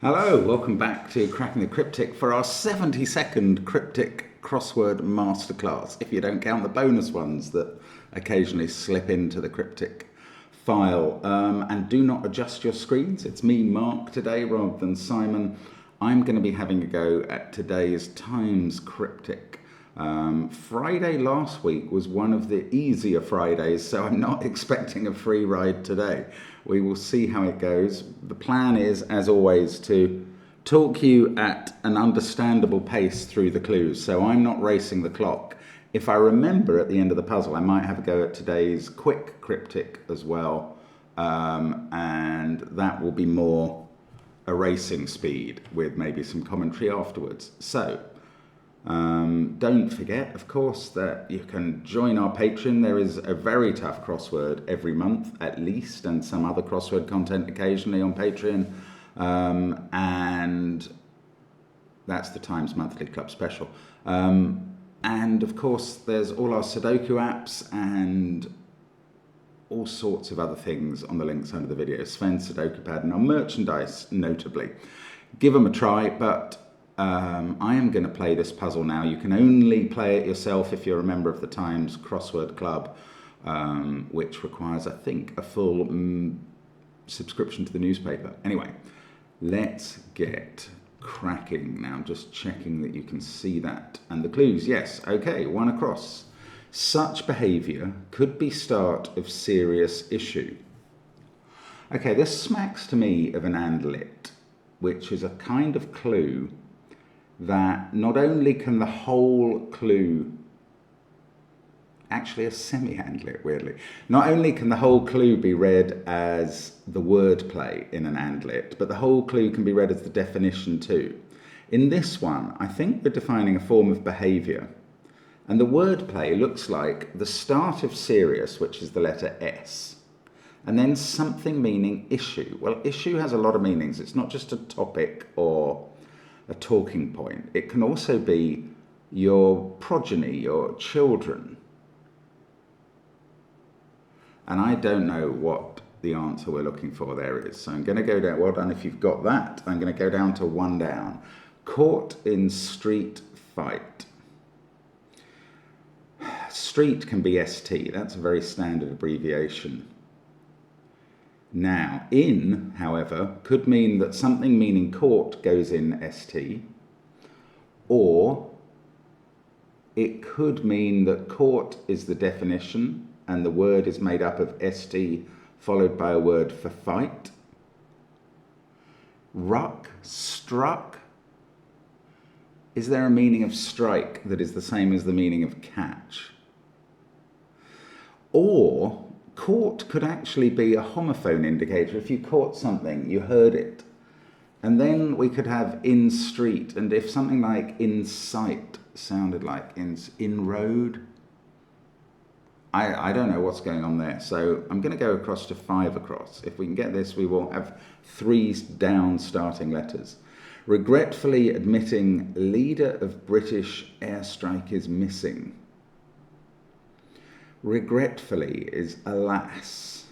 Hello, welcome back to Cracking the Cryptic for our 70-second cryptic crossword masterclass, if you don't count the bonus ones that occasionally slip into the cryptic file. And do not adjust your screens. It's me, Mark, today rather than Simon. I'm going to be having a go at today's Times cryptic. Friday last week was one of the easier Fridays, so I'm not expecting a free ride today. We will see how it goes. The plan is, as always, to talk you at an understandable pace through the clues, so I'm not racing the clock. If I remember at the end of the puzzle, I might have a go at today's quick cryptic as well, and that will be more a racing speed with maybe some commentary afterwards. So don't forget, of course, that you can join our Patreon. There is a very tough crossword every month, at least, and some other crossword content occasionally on Patreon. And that's the Times Monthly Club special. And, of course, there's all our Sudoku apps and all sorts of other things on the links under the video. Sven's SUDOKU PAD and our merchandise, notably. Give them a try, but I am going to play this puzzle now. You can only play it yourself if you're a member of the Times Crossword Club, which requires, I think, a full subscription to the newspaper. Anyway, let's get cracking. Now I'm just checking that you can see that. And the clues, yes, okay, one across. Such behaviour could be start of serious issue. Okay, this smacks to me of an andlet, which is a kind of clue that not only can the whole clue, actually a semi-andlet, weirdly, not only can the whole clue be read as the wordplay in an andlet, but the whole clue can be read as the definition too. In this one, I think we're defining a form of behaviour, and the wordplay looks like the start of serious, which is the letter S, and then something meaning issue. Well, issue has a lot of meanings. It's not just a topic or a talking point. It can also be your progeny, your children. And I don't know what the answer we're looking for there is. So I'm going to go down, well done if you've got that. I'm going to go down to one down. Caught in street fight. Street can be ST. That's a very standard abbreviation. Now, in, however, could mean that something meaning caught goes in ST, or it could mean that caught is the definition and the word is made up of ST followed by a word for fight. Ruck, struck. Is there a meaning of strike that is the same as the meaning of catch? Or caught could actually be a homophone indicator. If you caught something, you heard it. And then we could have in street, and if something like in sight sounded like in road. I don't know what's going on there. So I'm going to go across to 5 across. If we can get this, we will have 3 down starting letters. Regretfully admitting leader of British airstrike is missing. Regretfully is alas.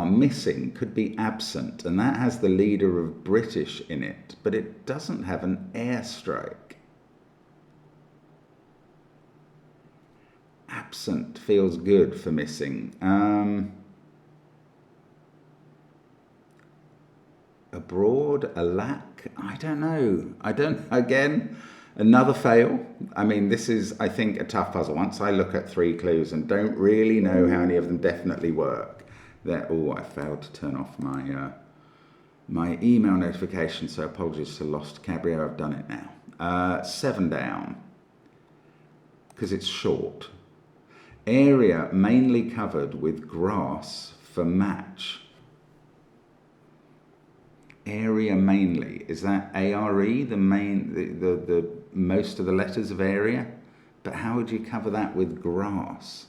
Missing could be absent, and that has the leader of British in it, but it doesn't have an airstrike. Absent feels good for missing. Abroad, alack, I don't know. Again, another fail. I mean, this is, I think, a tough puzzle. Once I look at 3 clues and don't really know how any of them definitely work, I failed to turn off my email notification, so apologies to Lost Cabrio, I've done it now. 7 down, because it's short. Area mainly covered with grass for match. Area mainly, is that ARE, the most of the letters of area? But how would you cover that with grass?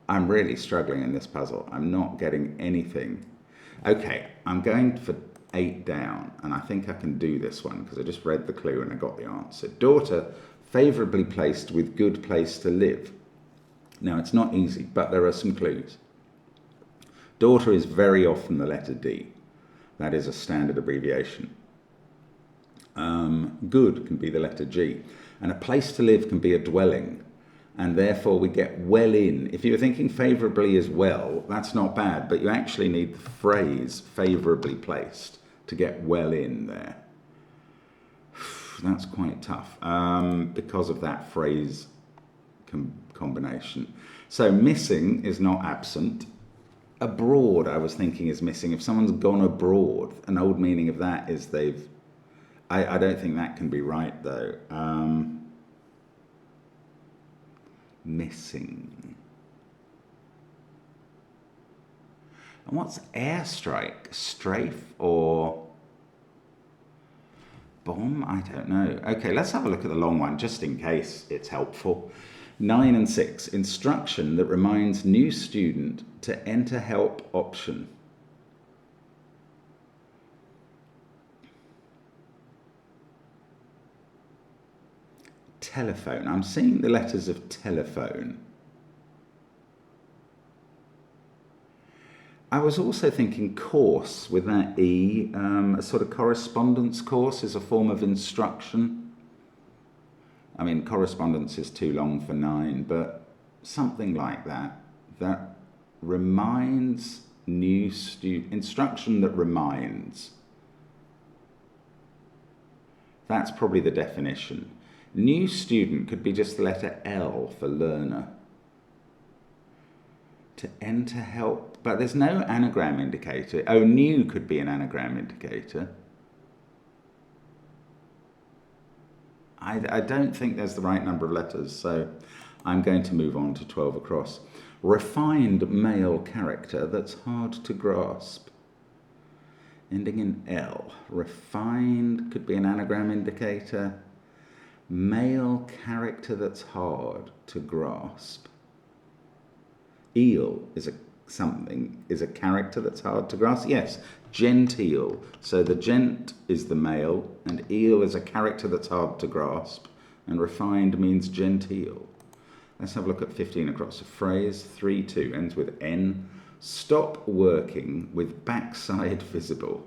I'm really struggling in this puzzle. I'm not getting anything. Okay, I'm going for 8 down, and I think I can do this one because I just read the clue and I got the answer. Daughter favourably placed with good place to live. Now, it's not easy, but there are some clues. Daughter is very often the letter D. That is a standard abbreviation. Good can be the letter G. And a place to live can be a dwelling. And therefore we get well in. If you were thinking favourably as well, that's not bad, but you actually need the phrase favourably placed to get well in there. That's quite tough because of that phrase combination. So missing is not absent. Abroad, I was thinking, is missing. If someone's gone abroad, an old meaning of that is they've... I don't think that can be right, though. Missing. And what's airstrike? Strafe or bomb? I don't know. Okay, let's have a look at the long one, just in case it's helpful. 9 and 6. Instruction that reminds new student to enter help option. Telephone. I'm seeing the letters of telephone. I was also thinking course with that E. A sort of correspondence course is a form of instruction. I mean, correspondence is too long for 9, but something like that. That reminds new student. Instruction that reminds. That's probably the definition. New student could be just the letter L for learner. To enter help, but there's no anagram indicator. Oh, new could be an anagram indicator. I don't think there's the right number of letters, so I'm going to move on to 12 across. Refined male character that's hard to grasp. Ending in L. Refined could be an anagram indicator. Male character that's hard to grasp. Eel is a character that's hard to grasp. Yes, genteel. So the gent is the male, and eel is a character that's hard to grasp, and refined means genteel. Let's have a look at 15 across. A phrase 3-2 ends with N. Stop working with backside visible.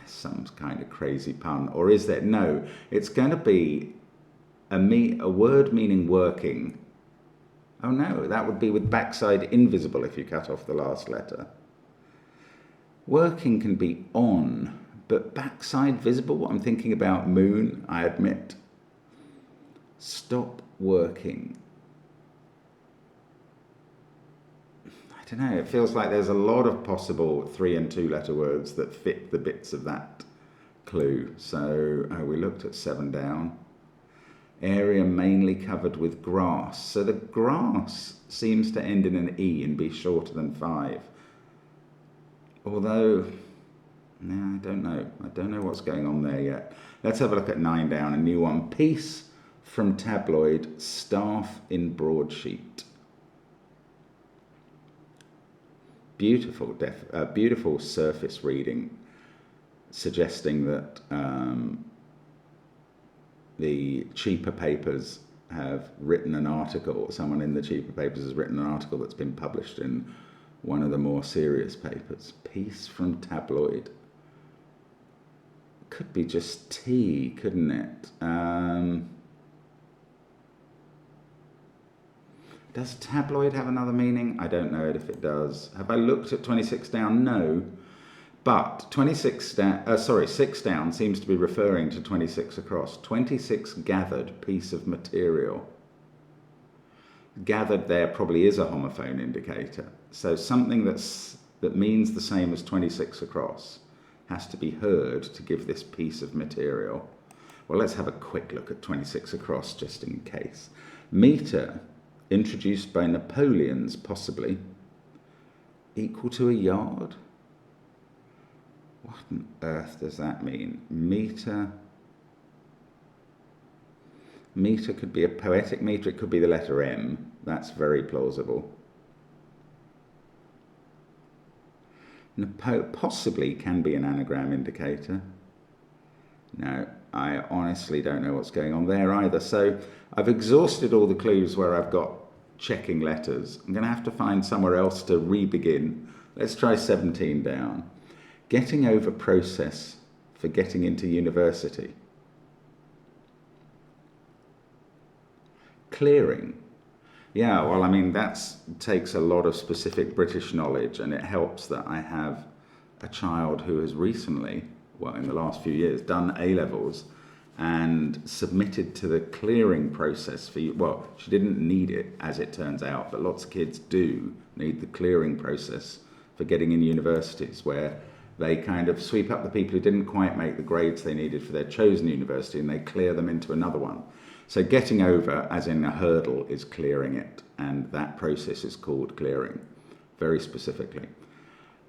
Some kind of crazy pun, or is there? No, it's going to be a word meaning working. Oh no, that would be with backside invisible if you cut off the last letter. Working can be on, but backside visible, I'm thinking about moon, I admit. Stop working. I don't know, it feels like there's a lot of possible 3 and 2 letter words that fit the bits of that clue. So we looked at 7 down. Area mainly covered with grass. So the grass seems to end in an E and be shorter than 5. Although, no, I don't know. I don't know what's going on there yet. Let's have a look at 9 down, a new one. Piece from tabloid, staff in broadsheet. Beautiful, beautiful surface reading, suggesting that the cheaper papers have written an article, someone in the cheaper papers has written an article that's been published in one of the more serious papers. Piece from tabloid. Could be just tea, couldn't it? Does tabloid have another meaning? I don't know if it does. Have I looked at 26 down? No. But 6 down seems to be referring to 26 across. 26 gathered piece of material. Gathered there probably is a homophone indicator. So something that means the same as 26 across has to be heard to give this piece of material. Well, let's have a quick look at 26 across just in case. Meter, introduced by Napoleons possibly, equal to a yard? What on earth does that mean? Meter. Meter could be a poetic meter. It could be the letter M. That's very plausible. Possibly can be an anagram indicator. No, I honestly don't know what's going on there either. So I've exhausted all the clues where I've got checking letters. I'm going to have to find somewhere else to re-begin. Let's try 17 down. Getting over process for getting into university. Clearing. Yeah, well, I mean, that takes a lot of specific British knowledge, and it helps that I have a child who has recently, well, in the last few years, done A-levels and submitted to the clearing process for you. Well, she didn't need it, as it turns out, but lots of kids do need the clearing process for getting in universities, where they kind of sweep up the people who didn't quite make the grades they needed for their chosen university, and they clear them into another one. So getting over, as in a hurdle, is clearing it, and that process is called clearing, very specifically.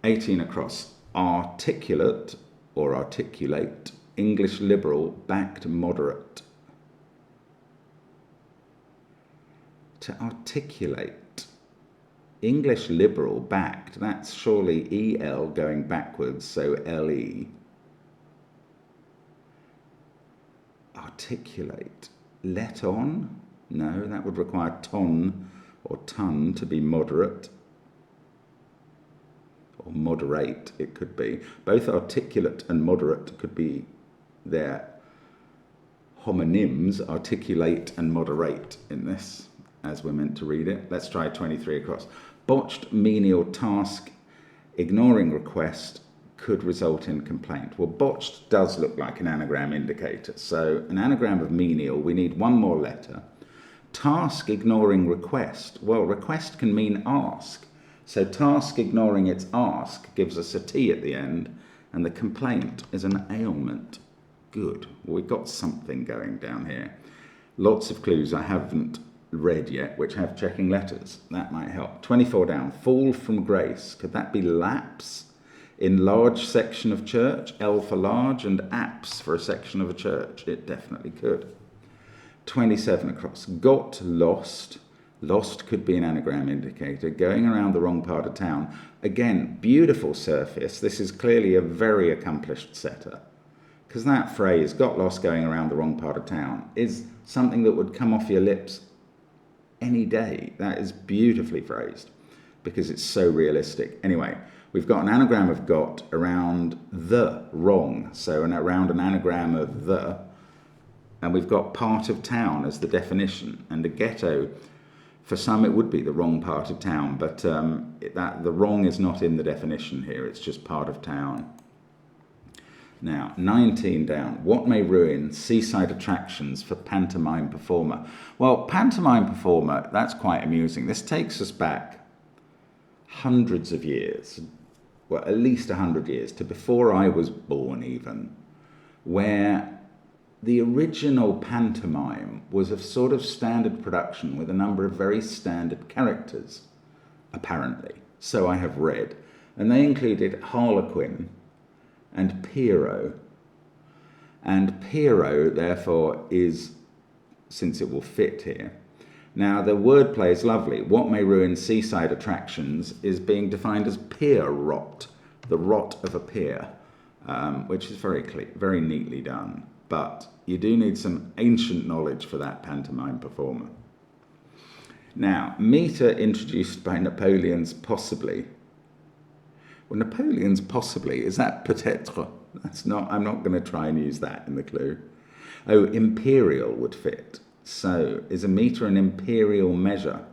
18 across. Articulate or articulate, English liberal backed moderate. To articulate, English liberal backed, that's surely EL going backwards, so LE. Articulate, let on? No, that would require ton or ton to be moderate. Or moderate, it could be. Both articulate and moderate could be their homonyms, articulate and moderate, in this, as we're meant to read it. Let's try 23 across. Botched menial task, ignoring request, could result in complaint. Well, botched does look like an anagram indicator. So an anagram of menial, we need one more letter. Task ignoring request. Well, request can mean ask. So task ignoring its ask gives us a T at the end, and the complaint is an ailment. Good. Well, we've got something going down here. Lots of clues I haven't read yet, which have checking letters. That might help. 24 down. Fall from grace. Could that be lapse? In large section of church, L for large, and apse for a section of a church. It definitely could. 27 across. Got lost. Lost could be an anagram indicator. Going around the wrong part of town. Again, beautiful surface. This is clearly a very accomplished setter. Because that phrase, got lost going around the wrong part of town, is something that would come off your lips any day. That is beautifully phrased because it's so realistic. Anyway, we've got an anagram of got around the wrong. So around an anagram of the. And we've got part of town as the definition. And a ghetto, for some, it would be the wrong part of town, but the wrong is not in the definition here. It's just part of town. Now, 19 down. What may ruin seaside attractions for pantomime performer? Well, pantomime performer, that's quite amusing. This takes us back hundreds of years, well, at least 100 years, to before I was born even, where the original pantomime was a sort of standard production with a number of very standard characters, apparently. So I have read. And they included Harlequin and Pierrot. And Pierrot, therefore, is, since it will fit here. Now, the wordplay is lovely. What may ruin seaside attractions is being defined as pier rot, the rot of a pier, which is very neatly done. But you do need some ancient knowledge for that pantomime performer. Now, metre introduced by Napoleon's possibly. Well, Napoleon's possibly, is that peut-être? That's not, I'm not going to try and use that in the clue. Oh, imperial would fit. So, is a metre an imperial measure?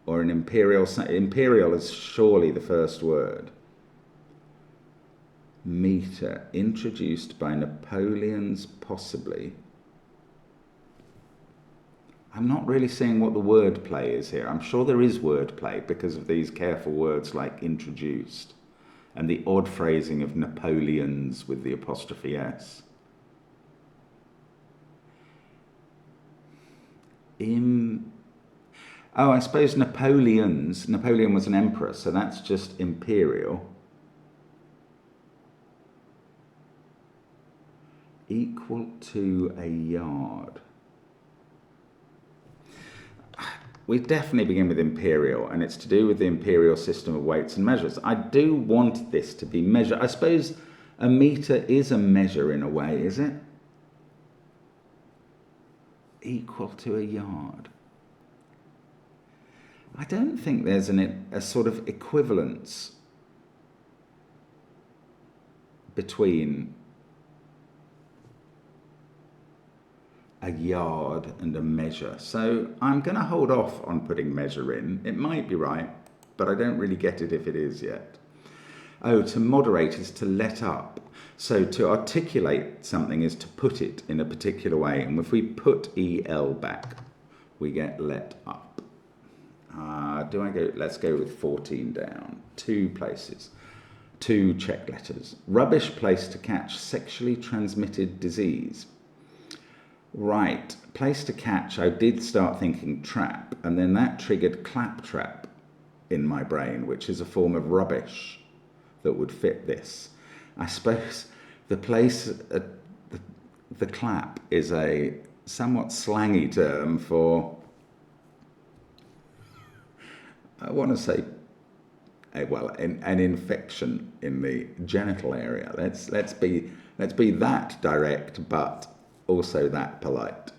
Or an imperial is surely the first word. Metre, introduced by Napoleon's possibly. I'm not really seeing what the word play is here. I'm sure there is word play because of these careful words like introduced and the odd phrasing of Napoleon's with the apostrophe S. I suppose Napoleon was an emperor, so that's just imperial. Equal to a yard. We definitely begin with imperial, and it's to do with the imperial system of weights and measures. I do want this to be measured. I suppose a metre is a measure in a way, is it? Equal to a yard. I don't think there's a sort of equivalence between a yard and a measure. So I'm going to hold off on putting measure in. It might be right, but I don't really get it if it is yet. Oh, to moderate is to let up. So to articulate something is to put it in a particular way. And if we put EL back, we get let up. Let's go with 14 down. 2 places. 2 check letters. Rubbish place to catch sexually transmitted disease. Right, place to catch, I did start thinking trap, and then that triggered claptrap in my brain, which is a form of rubbish that would fit this. I suppose the place, the clap is a somewhat slangy term for, I want to say, an infection in the genital area. Let's be that direct, but also that polite.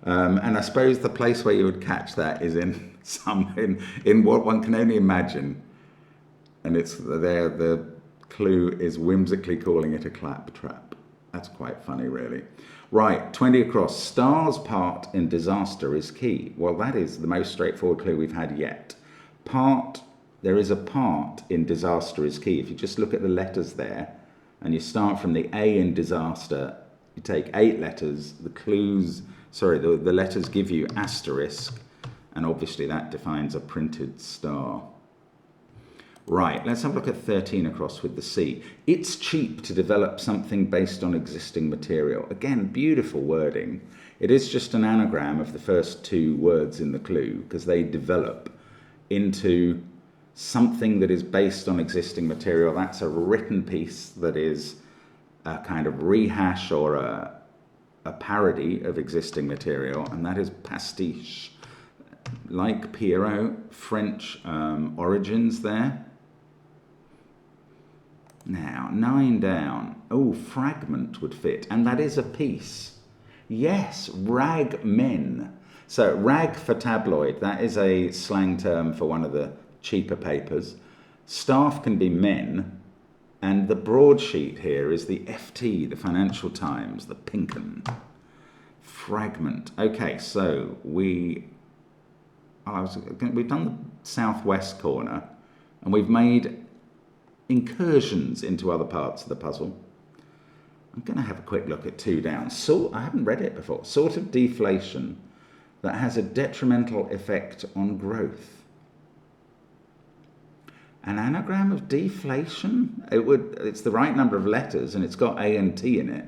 And I suppose the place where you would catch that is in what one can only imagine. And it's there, the clue is whimsically calling it a claptrap. That's quite funny, really. Right, 20 across. Star's part in disaster is key. Well, that is the most straightforward clue we've had yet. There is a part in disaster is key. If you just look at the letters there, and you start from the A in disaster, you take 8 letters, the letters give you asterisk, and obviously that defines a printed star. Right, let's have a look at 13 across with the C. It's cheap to develop something based on existing material. Again, beautiful wording. It is just an anagram of the first 2 words in the clue, because they develop into something that is based on existing material. That's a written piece that is a kind of rehash or a parody of existing material, and that is pastiche. Like Pierrot, French origins there. Now, 9 down. Oh, fragment would fit, and that is a piece. Yes, rag men. So rag for tabloid, that is a slang term for one of the cheaper papers. Staff can be men, and the broadsheet here is the FT, the Financial Times, the pink 'un. Fragment. Okay, so we've done the southwest corner, and we've made incursions into other parts of the puzzle. I'm going to have a quick look at 2 down. I haven't read it before. Sort of deflation that has a detrimental effect on growth. An anagram of deflation? It's the right number of letters, and it's got A and T in it.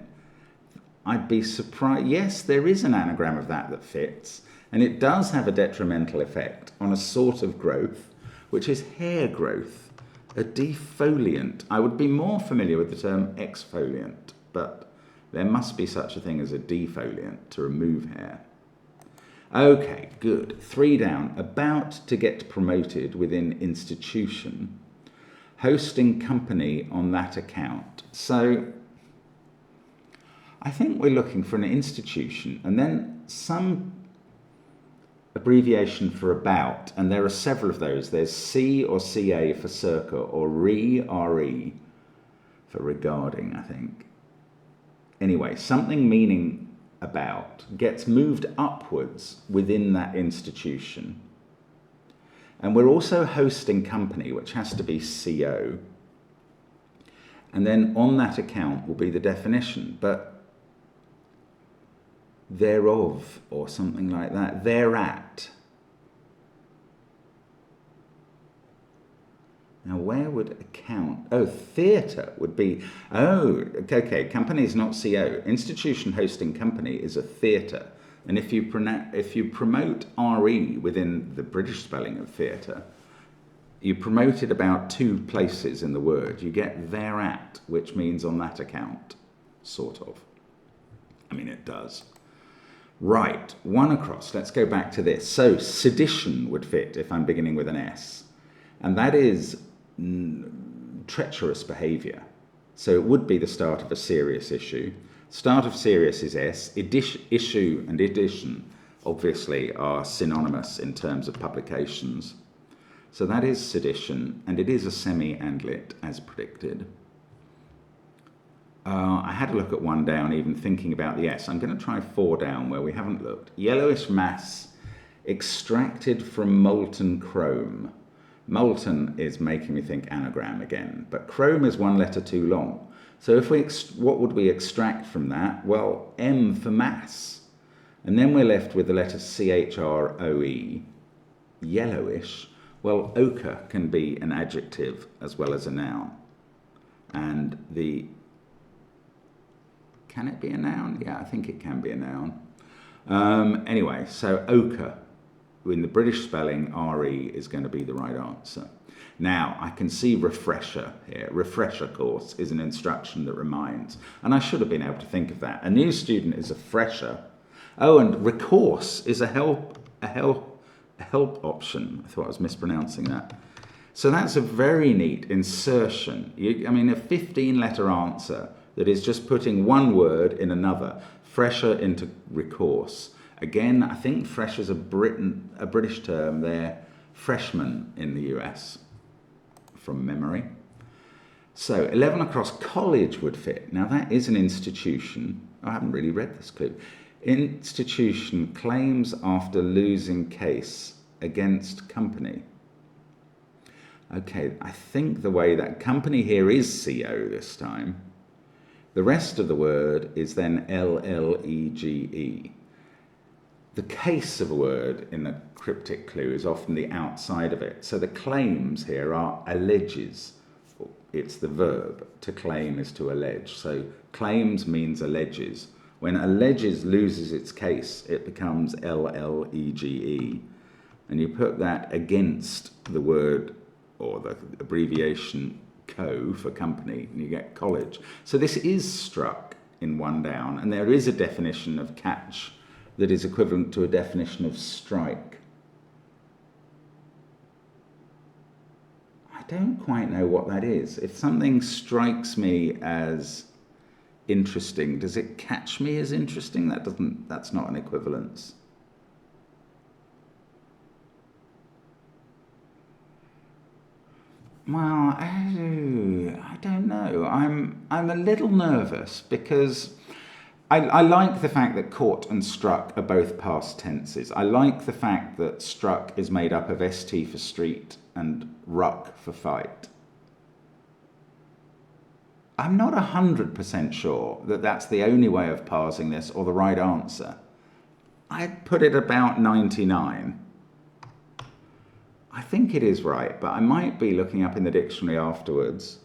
I'd be surprised. Yes, there is an anagram of that fits, and it does have a detrimental effect on a sort of growth, which is hair growth, a defoliant. I would be more familiar with the term exfoliant, but there must be such a thing as a defoliant to remove hair. Okay, good. 3 down. About to get promoted within institution. Hosting company on that account. So I think we're looking for an institution and then some abbreviation for about, and there are several of those. There's C or CA for circa, or RE for regarding, I think. Anyway, something meaning about gets moved upwards within that institution. And we're also hosting company, which has to be CO. And then on that account will be the definition, but thereof, or something like that, thereat. Now, where would account? Oh, theatre would be, okay, company is not CO. Institution hosting company is a theatre. And if you promote RE within the British spelling of theatre, you promote it about 2 places in the word. You get thereat, which means on that account, sort of. I mean, it does. Right, 1 across. Let's go back to this. So, sedition would fit if I'm beginning with an S. And that is treacherous behaviour. So it would be the start of a serious issue. Start of serious is S. Issue and edition obviously are synonymous in terms of publications. So that is sedition, and it is a semi-andlet, as predicted. I had a look at one down, even thinking about the S. I'm going to try 4 down, where we haven't looked. Yellowish mass extracted from molten chrome. Molten is making me think anagram again, but chrome is 1 letter too long. So if we, what would we extract from that? Well, M for mass. And then we're left with the letter CHROE, yellowish. Well, ochre can be an adjective as well as a noun. And the, can it be a noun? Yeah, I think it can be a noun. Anyway, so ochre, in the British spelling, RE is going to be the right answer. Now, I can see refresher here. Refresher course is an instruction that reminds. And I should have been able to think of that. A new student is a fresher. Oh, and recourse is a help option. I thought I was mispronouncing that. So that's a very neat insertion. I mean, a 15-letter answer that is just putting one word in another. Fresher into recourse. Again, I think fresh is a British term. They're freshmen in the US, from memory. So 11 across, college would fit. Now that is an institution. I haven't really read this clue. Institution claims after losing case against company. Okay, I think the way that company here is CO this time. The rest of the word is then LLEGE. The case of a word in the cryptic clue is often the outside of it. So the claims here are alleges. It's the verb. To claim is to allege. So claims means alleges. When alleges loses its case, it becomes LLEGE. And you put that against the word or the abbreviation co for company, and you get college. So this is struck in 1 down, and there is a definition of catch that is equivalent to a definition of strike. I don't quite know what that is. If something strikes me as interesting, does it catch me as interesting? That's not an equivalence. Well, I don't know. I'm a little nervous because I like the fact that caught and struck are both past tenses. I like the fact that struck is made up of ST for street and ruck for fight. I'm not 100% sure that that's the only way of parsing this or the right answer. I'd put it about 99. I think it is right, but I might be looking up in the dictionary afterwards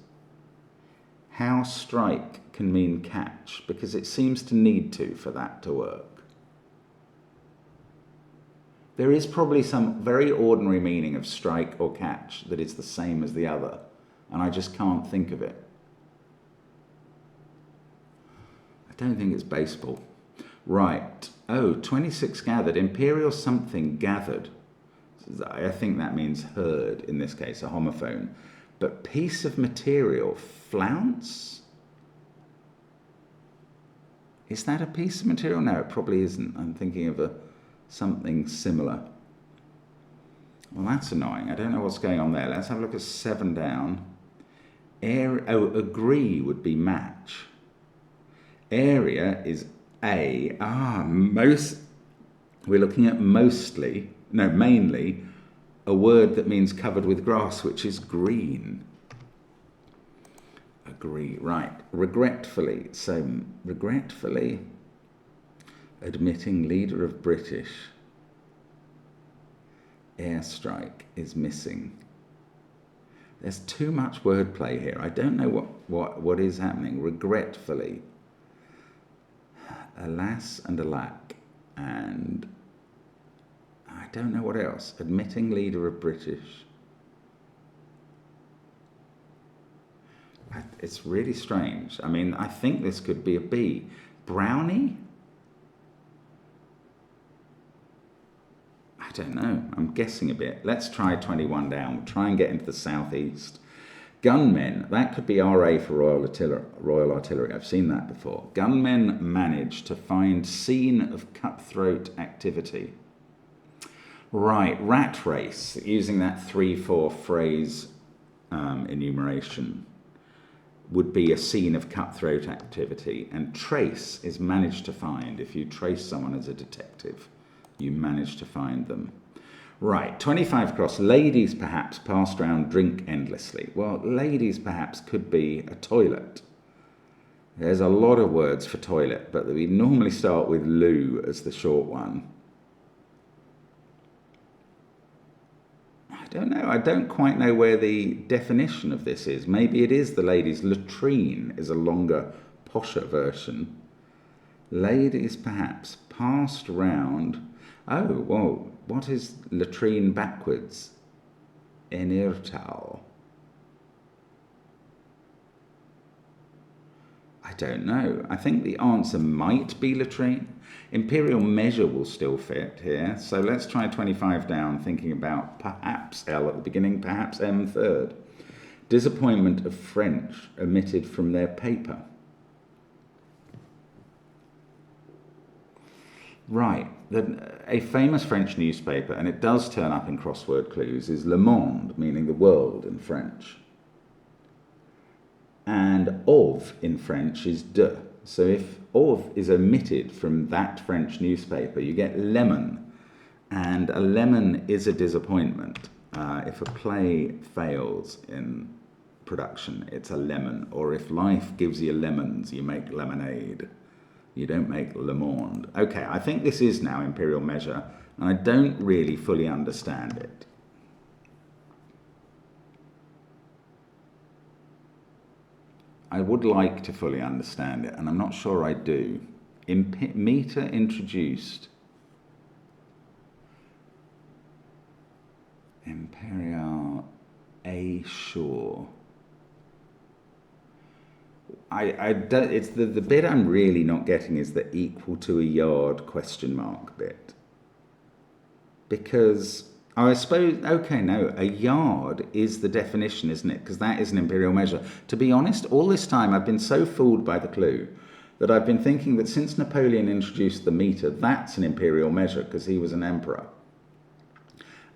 how strike can mean catch, because it seems to need to for that to work. There is probably some very ordinary meaning of strike or catch that is the same as the other, and I just can't think of it. I don't think it's baseball. Right. Oh, 26 gathered. Imperial something gathered. I think that means heard in this case, a homophone. But piece of material, flounce? Is that a piece of material? No, it probably isn't. I'm thinking of something similar. Well, that's annoying. I don't know what's going on there. Let's have a look at 7 down. Agree would be match. Area is A. We're looking at mainly, a word that means covered with grass, which is green. Agree, right. Regretfully. So, regretfully, admitting leader of British. Airstrike is missing. There's too much wordplay here. I don't know what is happening. Regretfully. Alas and alack. And I don't know what else. Admitting leader of British. It's really strange. I mean, I think this could be a B. Brownie? I don't know. I'm guessing a bit. Let's try 21 down. We'll try and get into the southeast. Gunmen. That could be RA for Royal Artillery. I've seen that before. Gunmen managed to find scene of cutthroat activity. Right, rat race, using that 3-4 phrase enumeration, would be a scene of cutthroat activity, and trace is manage to find. If you trace someone as a detective, you manage to find them. Right, 25 across. Ladies perhaps passed round drink endlessly. Well, ladies perhaps could be a toilet. There's a lot of words for toilet, but we normally start with loo as the short one. I don't know. I don't quite know where the definition of this is. Maybe it is the ladies' latrine is a longer, posher version. Ladies perhaps passed round. Oh, well, what is latrine backwards? Enirtal. I don't know. I think the answer might be latrine. Imperial measure will still fit here. So let's try 25 down, thinking about perhaps L at the beginning, perhaps M third. Disappointment of French omitted from their paper. Right. A famous French newspaper, and it does turn up in crossword clues, is Le Monde, meaning the world in French. And of in French is de. So if of is omitted from that French newspaper, you get lemon. And a lemon is a disappointment. If a play fails in production, it's a lemon. Or if life gives you lemons, you make lemonade. You don't make le monde. Okay, I think this is now imperial measure, and I don't really fully understand it. I would like to fully understand it, and I'm not sure I do. Meter introduced. Imperial A shore. I don't, it's the bit I'm really not getting is the equal to a yard question mark bit. Because I suppose, okay, no, a yard is the definition, isn't it? Because that is an imperial measure. To be honest, all this time I've been so fooled by the clue that I've been thinking that since Napoleon introduced the meter, that's an imperial measure because he was an emperor.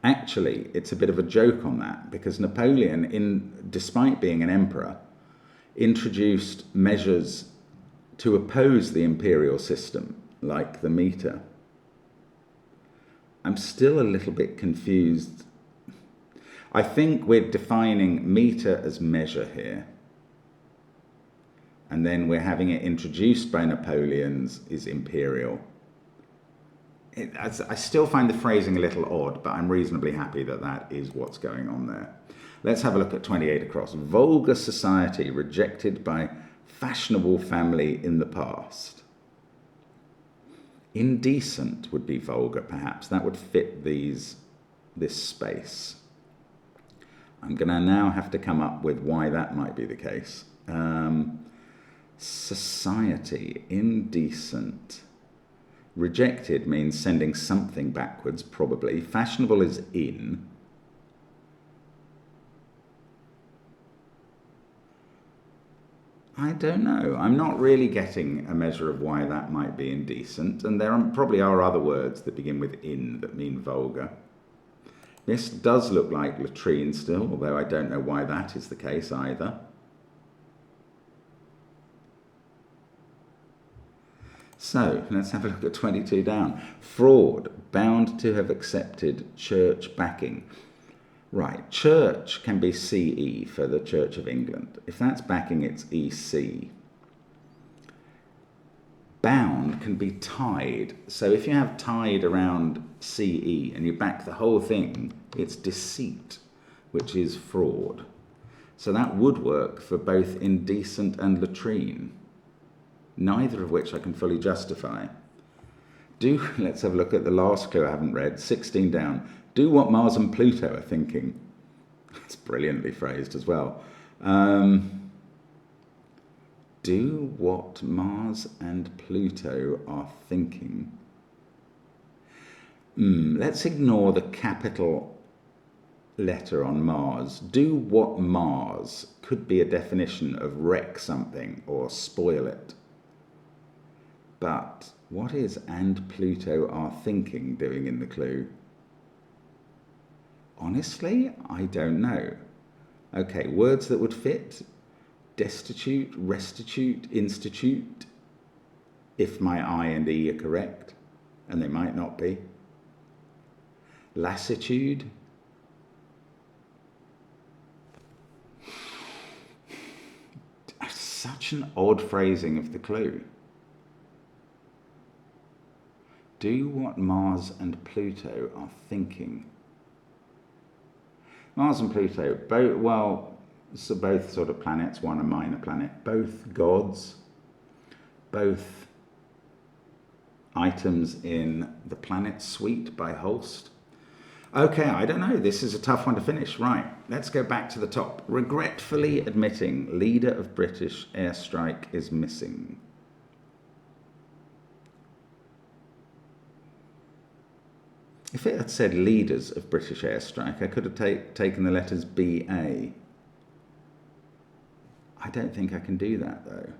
Actually, it's a bit of a joke on that because Napoleon, despite being an emperor, introduced measures to oppose the imperial system, like the meter. I'm still a little bit confused. I think we're defining meter as measure here. And then we're having it introduced by Napoleon's is imperial. I still find the phrasing a little odd, but I'm reasonably happy that that is what's going on there. Let's have a look at 28 across. Vulgar society rejected by fashionable family in the past. Indecent would be vulgar, perhaps. That would fit this space. I'm going to now have to come up with why that might be the case. Society, indecent. Rejected means sending something backwards, probably. Fashionable is in. I don't know. I'm not really getting a measure of why that might be indecent, and there probably are other words that begin with in that mean vulgar. This does look like latrine still, although I don't know why that is the case either. So, let's have a look at 22 down. Fraud, bound to have accepted church backing. Right, church can be CE for the Church of England. If that's backing, it's EC. Bound can be tied. So if you have tied around CE and you back the whole thing, it's deceit, which is fraud. So that would work for both indecent and latrine, neither of which I can fully justify. Let's have a look at the last clue I haven't read, 16 down. Do what Mars and Pluto are thinking. That's brilliantly phrased as well. Do what Mars and Pluto are thinking. Let's ignore the capital letter on Mars. Do what Mars could be a definition of wreck something or spoil it. But what is and Pluto are thinking doing in the clue? Honestly, I don't know. Okay, words that would fit. Destitute, restitute, institute, if my I and E are correct, and they might not be. Lassitude. Such an odd phrasing of the clue. Do what Mars and Pluto are thinking. Mars and Pluto, both sort of planets, one a minor planet, both gods, both items in the Planet Suite by Holst. Okay, I don't know, this is a tough one to finish. Right, let's go back to the top. Regretfully admitting leader of British airstrike is missing. If it had said leaders of British airstrike, I could have taken the letters BA. I don't think I can do that, though.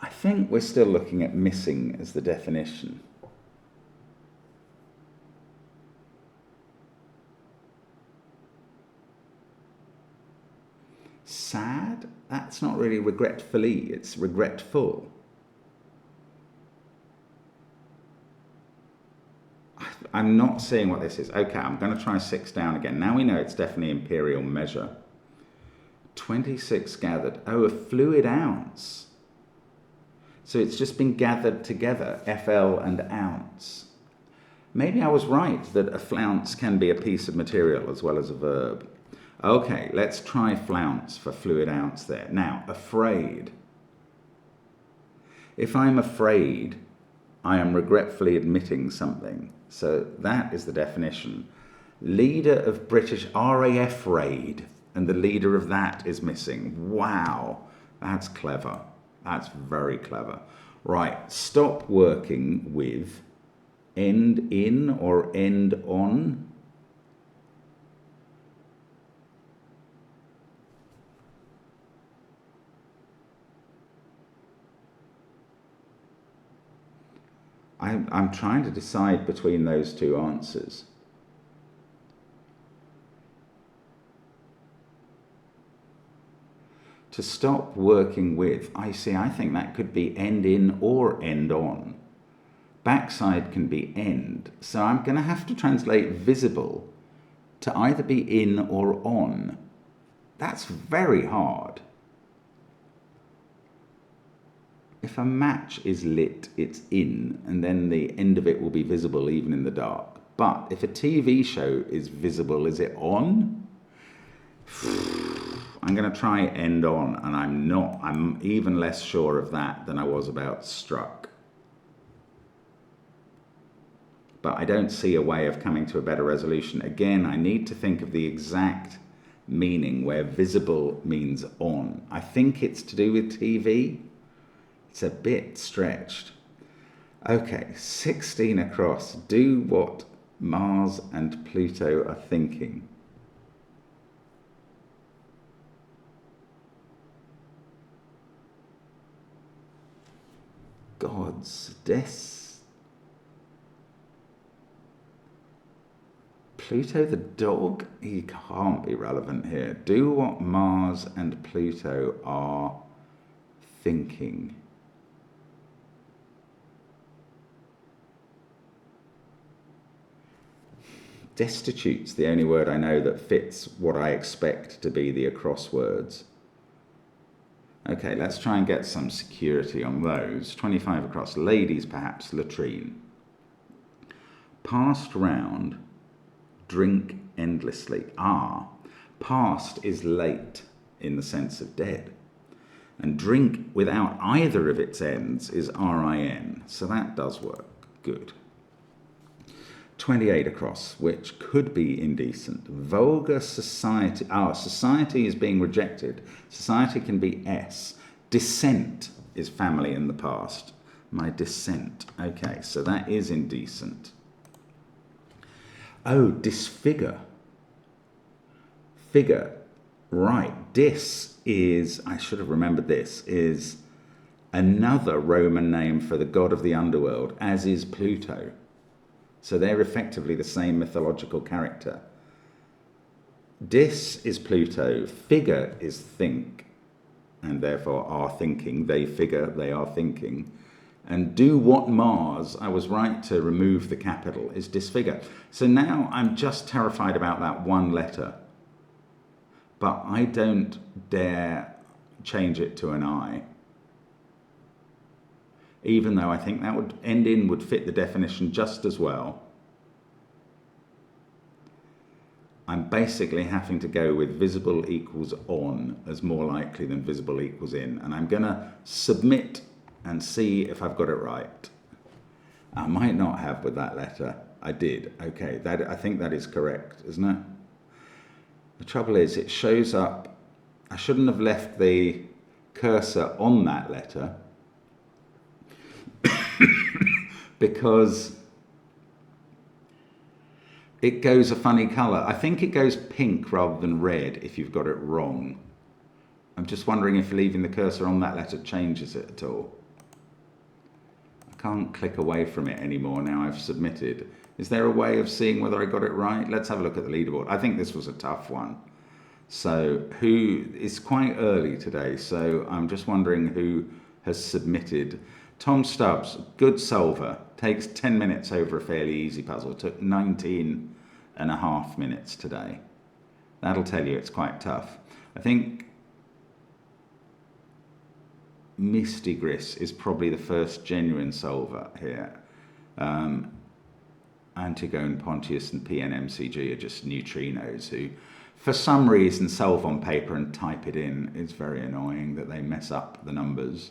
I think we're still looking at missing as the definition. Sad? That's not really regretfully, it's regretful. I'm not seeing what this is. Okay, I'm going to try 6 down again. Now we know it's definitely imperial measure. 26 gathered. Oh, a fluid ounce. So it's just been gathered together, FL and ounce. Maybe I was right that a flounce can be a piece of material as well as a verb. Okay, let's try flounce for fluid ounce there. Now, afraid. If I'm afraid, I am regretfully admitting something. So that is the definition. Leader of British RAF raid, and the leader of that is missing. Wow, that's clever. That's very clever. Right, stop working with end in or end on. I'm trying to decide between those two answers. To stop working with, I think that could be end in or end on. Backside can be end. So I'm going to have to translate visible to either be in or on. That's very hard. If a match is lit, it's in, and then the end of it will be visible even in the dark. But if a TV show is visible, is it on? I'm going to try end on, and I'm even less sure of that than I was about struck. But I don't see a way of coming to a better resolution. Again, I need to think of the exact meaning where visible means on. I think it's to do with TV. It's a bit stretched. Okay, 16 across. Do what Mars and Pluto are thinking. Gods, Pluto the dog? He can't be relevant here. Do what Mars and Pluto are thinking. Destitute's the only word I know that fits what I expect to be the across words. Okay, let's try and get some security on those. 25 across. Ladies, perhaps, latrine. Passed round, drink endlessly. Past is late in the sense of dead. And drink without either of its ends is RIN. So that does work. Good. 28 across, which could be indecent. Vulgar society. Society is being rejected. Society can be S. Dissent is family in the past. My dissent. Okay, so that is indecent. Oh, disfigure. Figure. Right. Dis is, I should have remembered this, is another Roman name for the god of the underworld, as is Pluto. So they're effectively the same mythological character. Dis is Pluto, figure is think, and therefore are thinking. They figure, they are thinking. And do what Mars, I was right to remove the capital, is disfigure. So now I'm just terrified about that one letter. But I don't dare change it to an I. Even though I think that would end in would fit the definition just as well. I'm basically having to go with visible equals on as more likely than visible equals in. And I'm going to submit and see if I've got it right. I might not have with that letter. I did. Okay, I think that is correct, isn't it? The trouble is, it shows up. I shouldn't have left the cursor on that letter because it goes a funny colour. I think it goes pink rather than red if you've got it wrong. I'm just wondering if leaving the cursor on that letter changes it at all. I can't click away from it anymore now I've submitted. Is there a way of seeing whether I got it right? Let's have a look at the leaderboard. I think this was a tough one. So it's quite early today, so I'm just wondering who has submitted. Tom Stubbs, good solver, takes 10 minutes over a fairly easy puzzle. Took 19 and a half minutes today. That'll tell you it's quite tough. I think Misty Gris is probably the first genuine solver here. Antigone, Pontius and PNMCG are just neutrinos who, for some reason, solve on paper and type it in. It's very annoying that they mess up the numbers.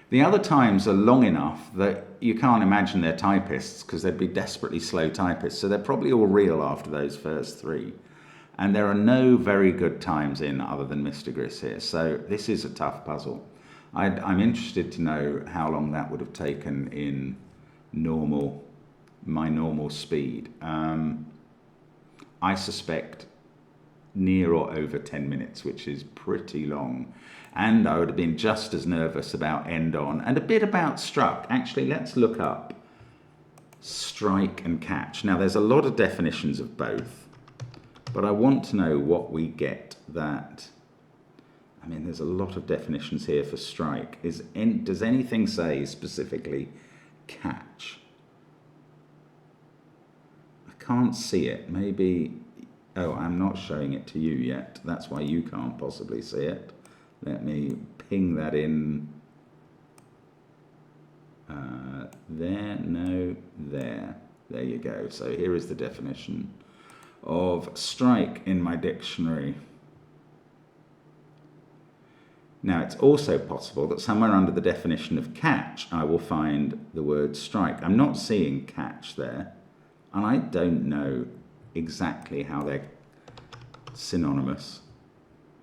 The other times are long enough that you can't imagine they're typists because they'd be desperately slow typists. So they're probably all real after those first three. And there are no very good times in other than Mr. Gris here. So this is a tough puzzle. I'm interested to know how long that would have taken in my normal speed. I suspect near or over 10 minutes, which is pretty long. And I would have been just as nervous about end on and a bit about struck. Actually, let's look up strike and catch. Now, there's a lot of definitions of both, but I want to know what we get that. I mean, there's a lot of definitions here for strike. Does anything say specifically catch? I can't see it. Maybe, oh, I'm not showing it to you yet. That's why you can't possibly see it. Let me ping that in. There, no, there. There you go. So here is the definition of strike in my dictionary. Now, it's also possible that somewhere under the definition of catch, I will find the word strike. I'm not seeing catch there, and I don't know exactly how they're synonymous,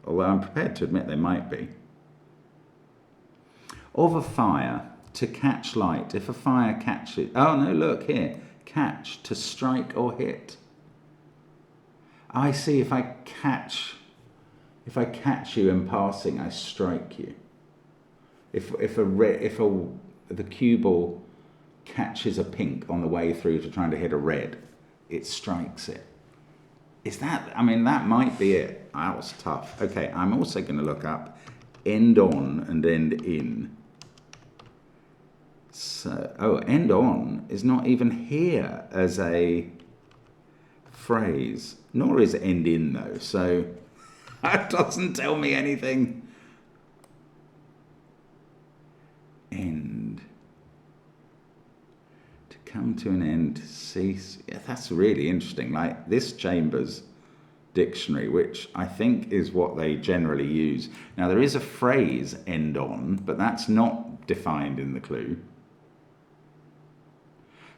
although I'm prepared to admit they might be. Of a fire, to catch light. If a fire catches... Oh, no, look here. Catch, to strike or hit. I see, if I catch you in passing, I strike you. If the cue ball catches a pink on the way through to trying to hit a red, it strikes it. Is that, I mean, that might be it. That was tough. Okay, I'm also going to look up end on and end in. So, oh, end on is not even here as a phrase, nor is end in though, so that doesn't tell me anything. End. To come to an end, to cease. Yeah, that's really interesting. Like this Chambers dictionary, which I think is what they generally use. Now, there is a phrase, end on, but that's not defined in the clue.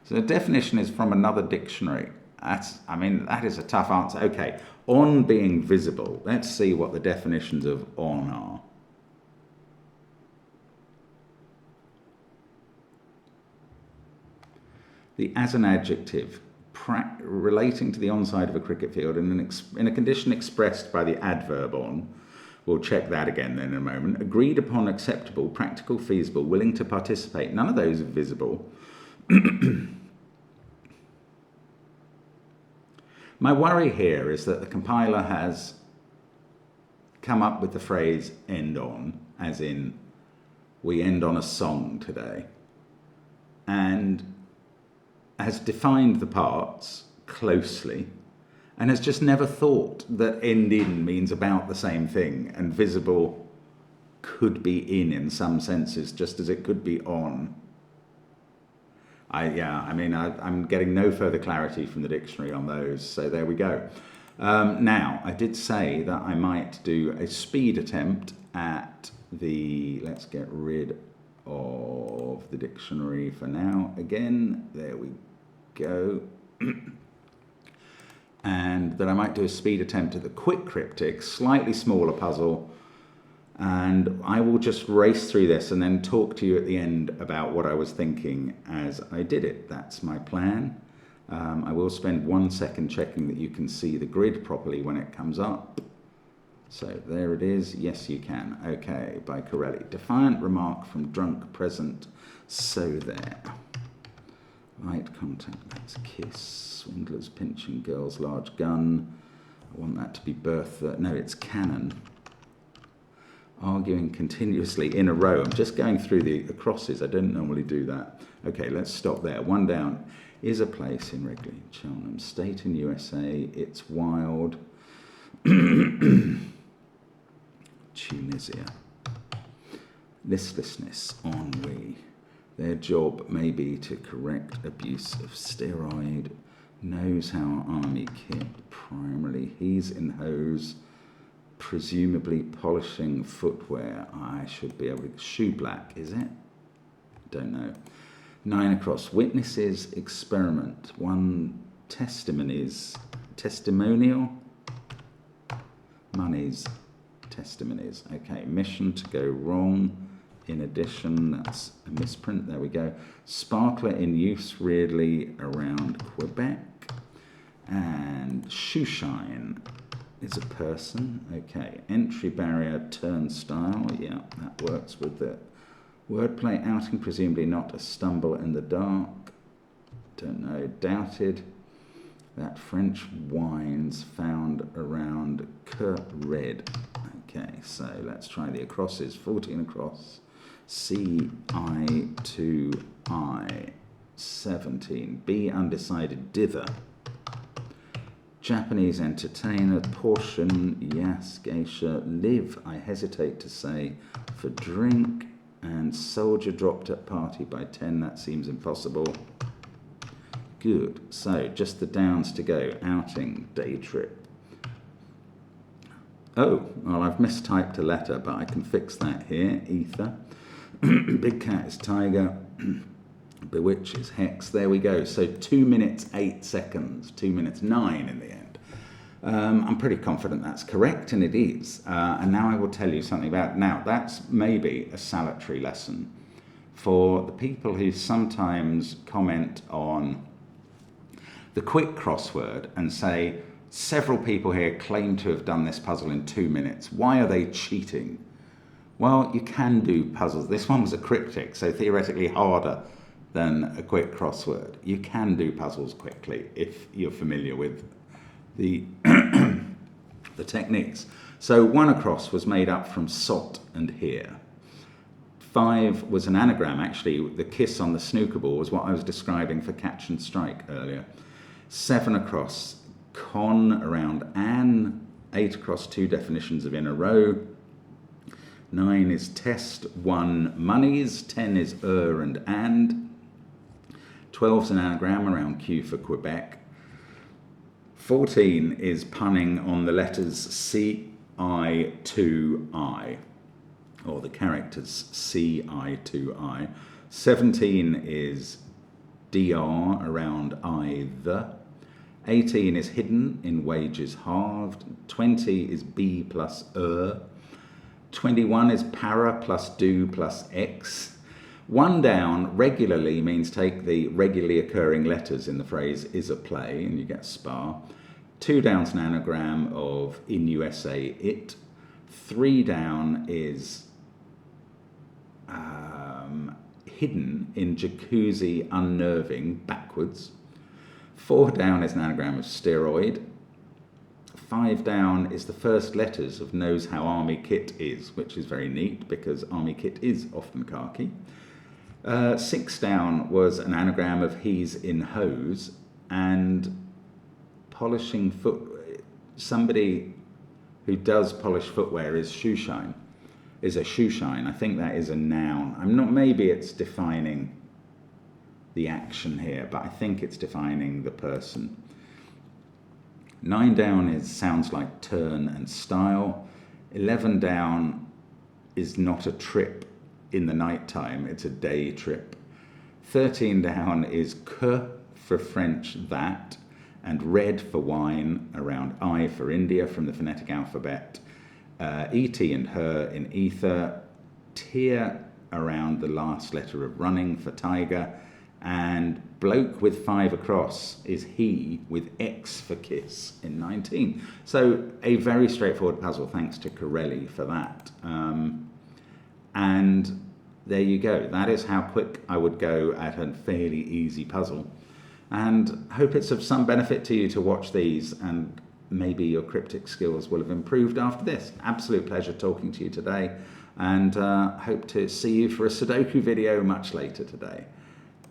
So the definition is from another dictionary. That is a tough answer. Okay, on being visible. Let's see what the definitions of on are. As an adjective, relating to the onside of a cricket field in a condition expressed by the adverb on. We'll check that again then in a moment. Agreed upon, acceptable, practical, feasible, willing to participate. None of those are visible. My worry here is that the compiler has come up with the phrase end on, as in we end on a song today, and has defined the parts closely and has just never thought that end in means about the same thing and visible could be in some senses just as it could be on. I'm getting no further clarity from the dictionary on those, so there we go. Now, I did say that I might do a speed attempt at let's get rid of the dictionary for now. Again, there we go. And that I might do a speed attempt at the quick cryptic, slightly smaller puzzle, and I will just race through this and then talk to you at the end about what I was thinking as I did it. That's my plan. I will spend 1 second checking that you can see the grid properly when it comes up. So there it is. Yes, you can. Okay, by Corelli. Defiant remark from drunk present. So there. Light contact. That's kiss. Swindlers pinching girls. Large gun. I want that to be Bertha. No, it's Cannon. Arguing continuously in a row. I'm just going through the crosses. I don't normally do that. Okay, let's stop there. One down. Is a place in Wrigley, Cheltenham, state in USA. It's wild. Tunisia. Listlessness, ennui. Their job may be to correct abuse of steroid. Knows how army kit. Primarily, he's in hose. Presumably polishing footwear. I should be able to. Shoe black, is it? Don't know. 9 across. Witnesses, experiment. 1 testimonial. Monies, testimonies. Okay, mission to go wrong. In addition, that's a misprint. There we go. Sparkler in use weirdly around Quebec. And shoeshine is a person. Okay, entry barrier, turnstile. Yeah, that works with the wordplay. Outing, presumably not a stumble in the dark. Don't know. Doubted. That French wines found around Red. Okay, so let's try the acrosses. 14 across. CI to I. 17. B undecided. Dither. Japanese entertainer. Portion. Yes. Geisha. Live, I hesitate to say, for drink. And soldier dropped at party by 10. That seems impossible. Good. So, just the downs to go. Outing, day trip. Oh, well, I've mistyped a letter, but I can fix that here. Ether. Big cat is tiger. Bewitch is hex. There we go. So 2 minutes, 8 seconds. 2 minutes, 9 in the end. I'm pretty confident that's correct, and it is. And now I will tell you something about. Now, that's maybe a salutary lesson for the people who sometimes comment on the quick crossword and say, several people here claim to have done this puzzle in 2 minutes. Why are they cheating? Well, you can do puzzles. This one was a cryptic, so theoretically harder than a quick crossword. You can do puzzles quickly if you're familiar with the the techniques. So 1 across was made up from sot and here. 5 was an anagram, actually. The kiss on the snooker ball was what I was describing for catch and strike earlier. 7 across, con around an. 8 across, 2 definitions of in a row. 9 is test, 1 monies. 10 is and. 12's an anagram around Q for Quebec. 14 is punning on the letters C-I to I, or the characters C-I to I. 17 is DR around either. 18 is hidden in wages halved. 20 is B plus 21 is para plus do plus X. 1 down regularly means take the regularly occurring letters in the phrase is a play, and you get spar. 2 down's an anagram of in USA it. 3 down is hidden in jacuzzi unnerving backwards. 4 down is an anagram of steroid. 5 down is the first letters of Knows How Army Kit Is, which is very neat because Army Kit is often khaki. 6 down was an anagram of He's in Hose, and polishing foot. Somebody who does polish footwear is a shoe shine. I think that is a noun. I'm not. Maybe it's defining the action here, but I think it's defining the person. 9 down sounds like turn and style. 11 down is not a trip in the night time, it's a day trip. 13 down is que for French, that, and red for wine, around I for India from the phonetic alphabet. Et and her in ether. Tear around the last letter of running for tiger. And bloke with 5 across is he with X for kiss in 19. So a very straightforward puzzle, thanks to Corelli for that. And there you go. That is how quick I would go at a fairly easy puzzle. And hope it's of some benefit to you to watch these, and maybe your cryptic skills will have improved after this. Absolute pleasure talking to you today, and hope to see you for a Sudoku video much later today.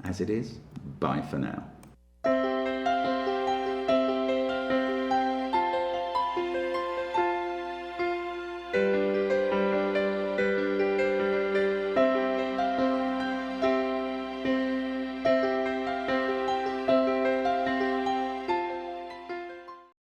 As it is, bye for now.